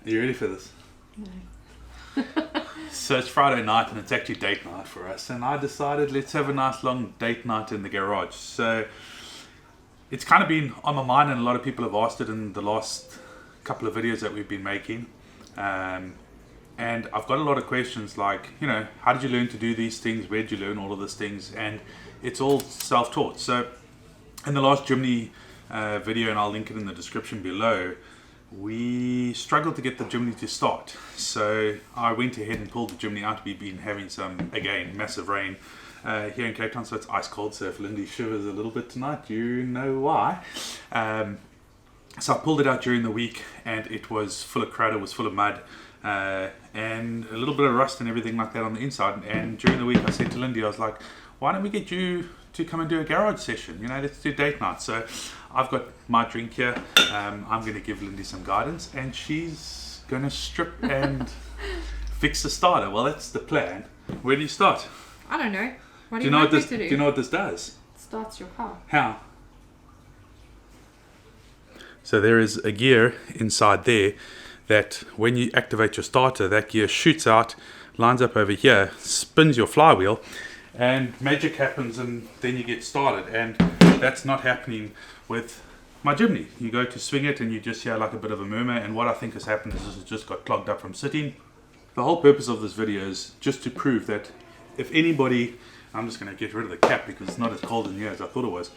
Are you ready for this? No. So it's Friday night and it's actually date night for us, and I decided let's have a nice long date night in the garage. So it's kind of been on my mind, and a lot of people have asked it in the last couple of videos that we've been making. And I've got a lot of questions like, you know, how did you learn to do these things? Where did you learn all of these things? And it's all self-taught. So in the last Jimny video, and I'll link it in the description below, we struggled to get the Jimny to start. So I went ahead and pulled the Jimny out. We've been having some, again, massive rain here in Cape Town, so it's ice cold. So if Lindy shivers a little bit tonight, you know why. So I pulled it out during the week, and it was full of crud, it was full of mud, and a little bit of rust and everything like that on the inside. And during the week I said to Lindy, I was like, why don't we get you to come and do a garage session? You know, let's do date night. So I've got my drink here. I'm going to give Lindy some guidance, and she's going to strip and fix the starter. Well, that's the plan. Where do you start? I don't know. What Do you know what this? Do you know what this does? It starts your car. How? So there is a gear inside there that when you activate your starter, that gear shoots out, lines up over here, spins your flywheel, and magic happens, and then you get started. And that's not happening with my Jimny. You go to swing it and you just hear like a bit of a murmur, and what I think has happened is it just got clogged up from sitting. The whole purpose of this video is just to prove that if anybody, I'm just going to get rid of the cap because it's not as cold in here as I thought it was,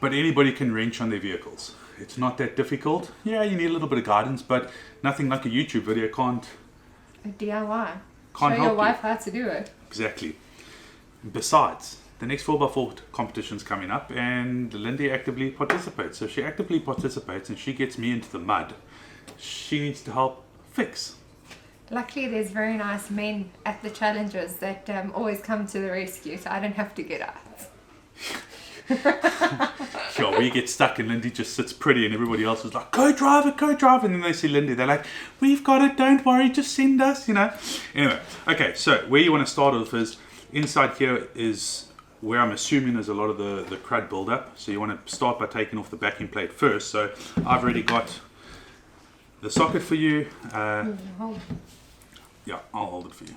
but anybody can wrench on their vehicles. It's not that difficult. Yeah, you need a little bit of guidance, but nothing like a YouTube video can't A DIY. Show your help wife you. how to do it. Exactly. Besides, the next 4x4 competition's coming up, and Lindy actively participates. So she actively participates and she gets me into the mud. She needs to help fix. Luckily, there's very nice men at the challenges that always come to the rescue, so I don't have to get out. Sure, we get stuck and Lindy just sits pretty, and everybody else is like, go drive it, and then they see Lindy, they're like, we've got it, don't worry, just send us, you know. Anyway, okay, so where you want to start off is, inside here is where I'm assuming is a lot of the crud buildup. So you want to start by taking off the backing plate first. So I've already got the socket for you. Yeah, I'll hold it for you.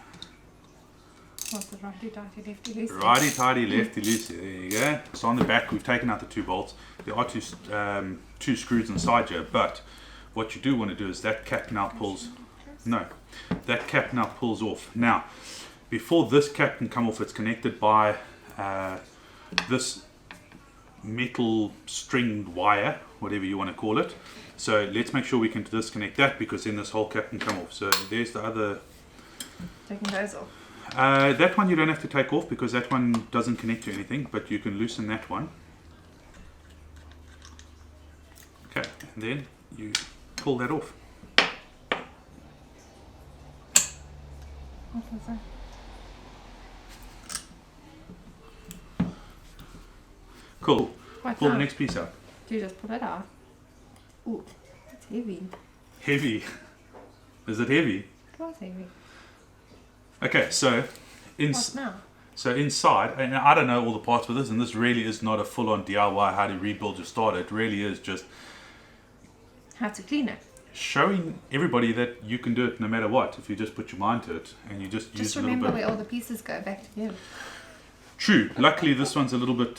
What's the righty tighty lefty loosey? Righty tighty lefty loosey. There you go. So on the back we've taken out the 2 bolts. There are two screws inside here, but what you do want to do is that cap now pulls. No, that cap now pulls off. Now, before this cap can come off, it's connected by this metal stringed wire, whatever you want to call it. So let's make sure we can disconnect that, because then this whole cap can come off. So there's the other. Taking those off. That one you don't have to take off because that one doesn't connect to anything, but you can loosen that one. Okay, and then you pull that off. What's that? Cool. What Pull now? the next piece out. Do you just pull it out? Ooh, it's heavy. Heavy. Is it heavy? It was heavy. Okay, so What now? So inside, and I don't know all the parts with this, and this really is not a full-on DIY how to rebuild your starter. It really is just How to clean it. showing everybody that you can do it no matter what, if you just put your mind to it and you just use Just a little remember bit. where all the pieces go back together. True. Luckily, this one's a little bit.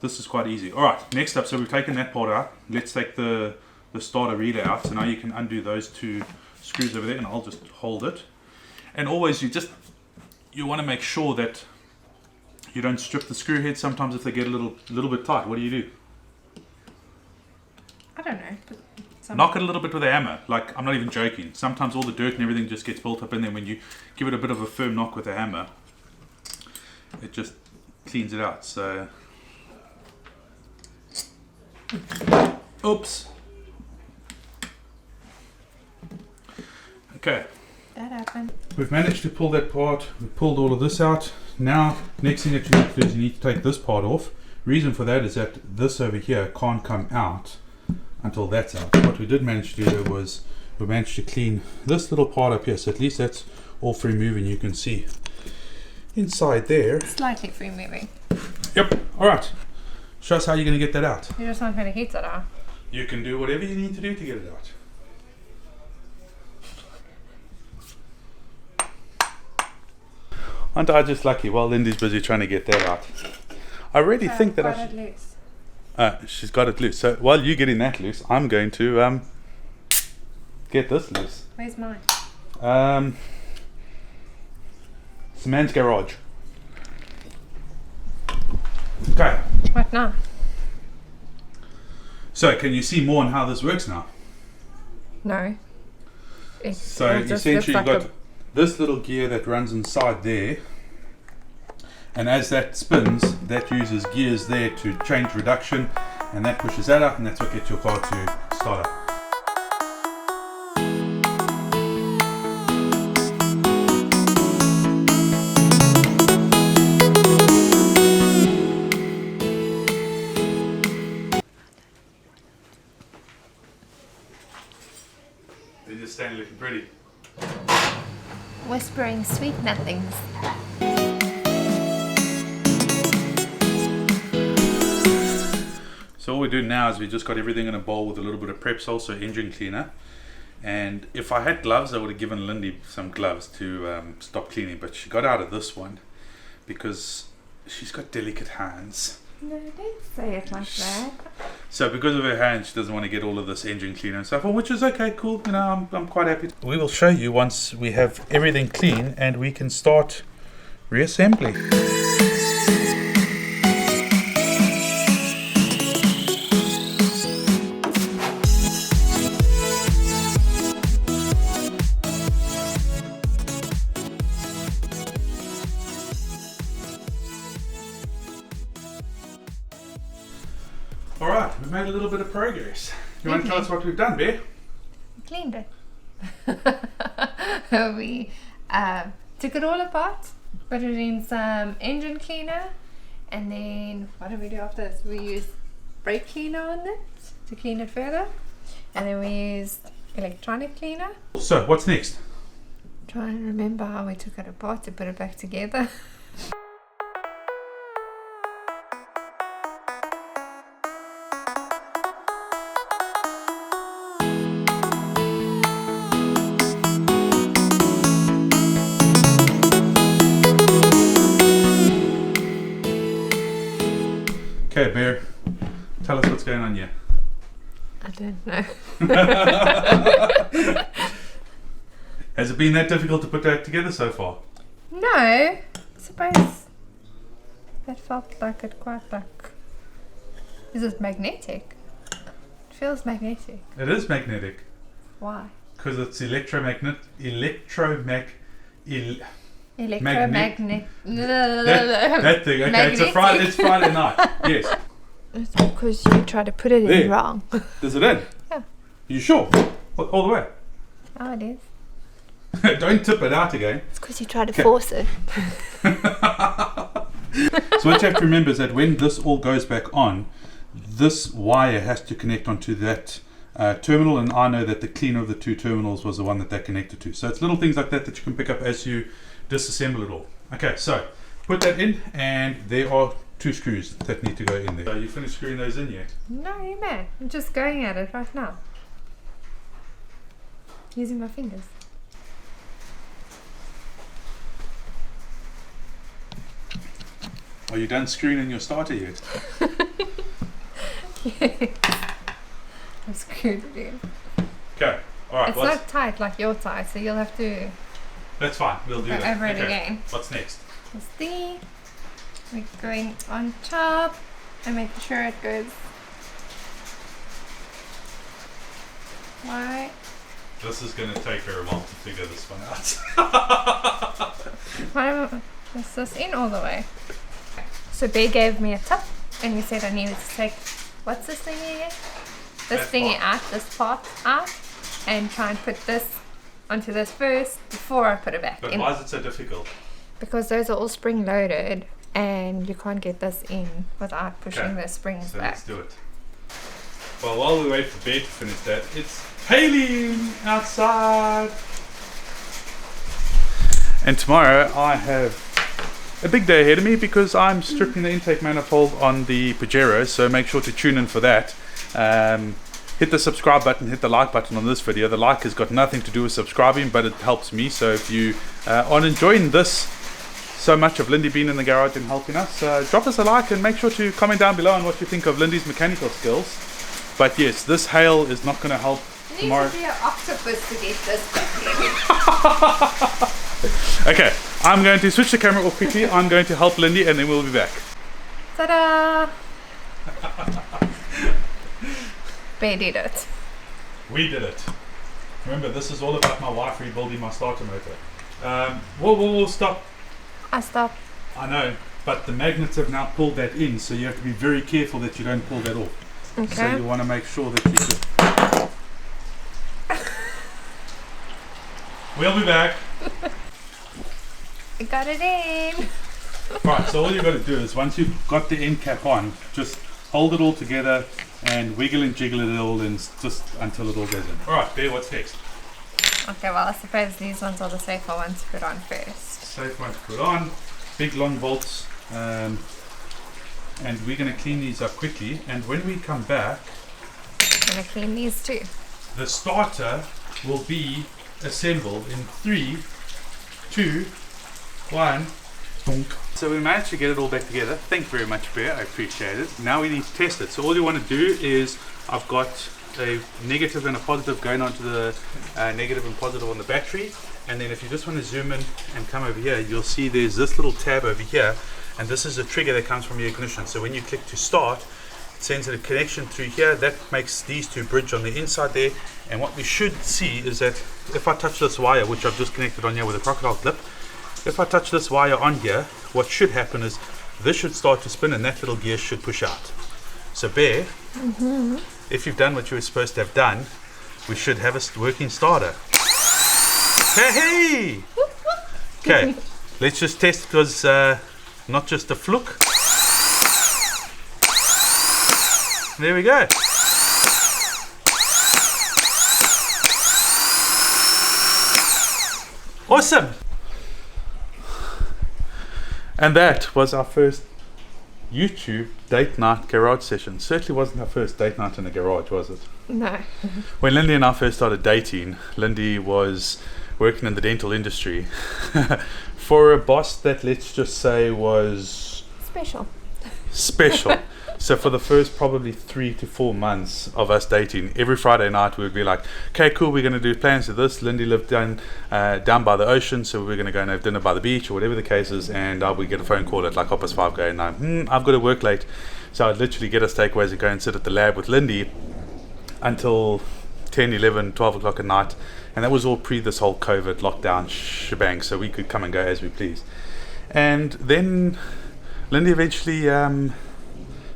This is quite easy. All right. Next up, so we've taken that part out. Let's take the starter relay out. So now you can undo those 2 screws over there, and I'll just hold it. And always, you want to make sure that you don't strip the screw heads. Sometimes if they get a little bit tight, what do you do? I don't know. But Knock it a little bit with a hammer. Like, I'm not even joking. Sometimes all the dirt and everything just gets built up in there. When you give it a bit of a firm knock with a hammer, it just cleans it out. So, oops. Okay. that happened. We've managed to pull that part. We've pulled all of this out. Now, next thing that you need to do is you need to take this part off. Reason for that is that this over here can't come out until that's out. What we did manage to do was we managed to clean this little part up here, so at least that's all free moving. You can see inside there. Slightly free moving. Yep. All right. Show us how you're going to get that out. You're just not going to heat it out. You can do whatever you need to do to get it out. Aren't I just lucky? While Lindy's busy trying to get that out. I really think that Got it loose. she's got it loose. So while you're getting that loose, I'm going to get this loose. Where's mine? It's a man's garage. Okay. What now? So can you see more on how this works now? No. So It just essentially looks you've like got this little gear that runs inside there, and as that spins, that uses gears there to change reduction, and that pushes that up, and that's what gets your car to start up. They're just standing looking pretty. whispering sweet nothings. So all we do now is we just got everything in a bowl with a little bit of prep salt, so engine cleaner. And if I had gloves, I would have given Lindy some gloves to stop cleaning, but she got out of this one because she's got delicate hands. No, don't say it like that. So because of her hands, she doesn't want to get all of this engine cleaner and stuff, which is okay, cool. You know, I'm quite happy. We will show you once we have everything clean and we can start reassembly. Alright, we've made a little bit of progress. You want to tell us what we've done, Bear? Cleaned it. We took it all apart, put it in some engine cleaner, and then what did we do after this? We used brake cleaner on it to clean it further, and then we used electronic cleaner. So, what's next? Try and remember how we took it apart to put it back together. Okay, Bear, tell us what's going on here. I don't know. Has it been that difficult to put that together so far? No, I suppose that felt like it quite like. Is it magnetic? It feels magnetic. It is magnetic. Why? Because it's electromagnet. That thing. Okay, it's Friday night. Yes. It's because you tried to put it in There. wrong. Is it in? Yeah. You sure? All the way? Oh, it is. Don't tip it out again. It's because you tried to force it. So what you have to remember is that when this all goes back on, this wire has to connect onto that terminal, and I know that the cleaner of the two terminals was the one that connected to. So it's little things like that that you can pick up as you disassemble it all. Okay, so put that in, and there are 2 screws that need to go in there. So you finished screwing those in yet? No, you man. I'm just going at it right now. Using my fingers. Are you done screwing in your starter yet? Yeah. I screwed it in. Okay, alright. It's not tight like your tie, so you'll have to That's fine, we'll do go that. over it again. What's next? This thing. We're going on top and making sure it goes right. This is going to take her a while to figure this one out. Is this in all the way? So Bear gave me a tip and he said I needed to take, what's this thingy again? This That thingy part. out, this part out, and try and put this onto this first before I put it back But in. why is it so difficult? Because those are all spring loaded and you can't get this in without pushing Okay. the springs So back. let's do it. Well, while we wait for Bear to finish that, it's hailing outside. And tomorrow I have a big day ahead of me because I'm stripping the intake manifold on the Pajero, so make sure to tune in for that. Hit the subscribe button, hit the like button on this video. The like has got nothing to do with subscribing, but it helps me. So if you aren't enjoying this so much of Lindy being in the garage and helping us. Drop us a like and make sure to comment down below on what you think of Lindy's mechanical skills. But yes, this hail is not going to help tomorrow. Needs to be an octopus to get this back in. Okay, I'm going to switch the camera off quickly. I'm going to help Lindy and then we'll be back. Ta-da! They did it. We did it. Remember, this is all about my wife rebuilding my starter motor. We'll stop. I stopped. I know, but the magnets have now pulled that in, so you have to be very careful that you don't pull that off. Okay. So you want to make sure that you just... We'll be back. I got it in. Right, so all you've got to do is once you've got the end cap on, just hold it all together and wiggle and jiggle it all in just until it all goes in. Alright, Bear, what's next? Okay, well I suppose these ones are the safer ones to put on first. Safe one to put on, big long bolts, and we're going to clean these up quickly, and when we come back, I'm going to clean these too. the starter will be assembled in 3, 2, 1. So we managed to get it all back together. Thank you very much, Bear. I appreciate it. Now we need to test it. So all you want to do is, I've got a negative and a positive going onto the negative and positive on the battery. And then if you just want to zoom in and come over here, you'll see there's this little tab over here. And this is a trigger that comes from your ignition. So when you click to start, it sends a connection through here. That makes these two bridge on the inside there. And what we should see is that if I touch this wire, which I've just connected on here with a crocodile clip, if I touch this wire on here, what should happen is this should start to spin and that little gear should push out. So Bear, if you've done what you were supposed to have done, we should have a working starter. Hey! Okay, let's just test it was not just a fluke. There we go. Awesome! And that was our first YouTube date night garage session. Certainly wasn't our first date night in the garage, was it? No. When Lindy and I first started dating, Lindy was working in the dental industry for a boss that, let's just say, was special. So for the first probably 3 to 4 months of us dating, every Friday night we would be like, okay, cool, we're going to do plans to this. Lindy lived down by the ocean, so we're going to go and have dinner by the beach or whatever the case is, and I would get a phone call at like 5:30 going, I've got to work late. So I'd literally get us takeaways and go and sit at the lab with Lindy until 10, 11, 12 o'clock at night, and that was all pre this whole COVID lockdown shebang, so we could come and go as we pleased. And then Lindy eventually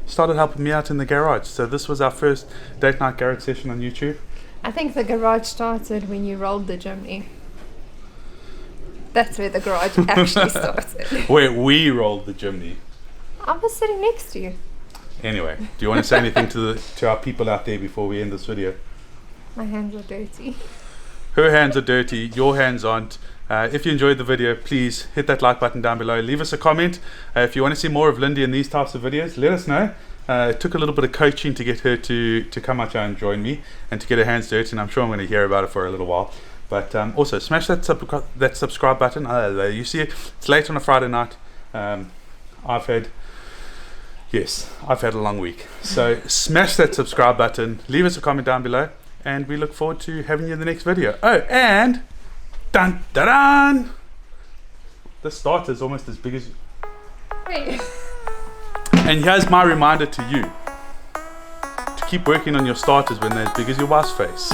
started helping me out in the garage. So this was our first date night garage session on YouTube. I think the garage started when you rolled the Jimny. That's where the garage actually started. Where we rolled the Jimny. I was sitting next to you. Anyway, do you want to say anything to our people out there before we end this video? My hands are dirty. Her hands are dirty, your hands aren't. If you enjoyed the video, please hit that like button down below. Leave us a comment. If you want to see more of Lindy in these types of videos, let us know. It took a little bit of coaching to get her to come out here and join me and to get her hands dirty, and I'm sure I'm going to hear about it for a little while. But also, smash that subscribe button. You see it, it's late on a Friday night. I've had a long week. So smash that subscribe button, leave us a comment down below, and we look forward to having you in the next video. Oh, and dun dun dun! This starter is almost as big as. Wait. And here's my reminder to you to keep working on your starters when they're as big as your wife's face.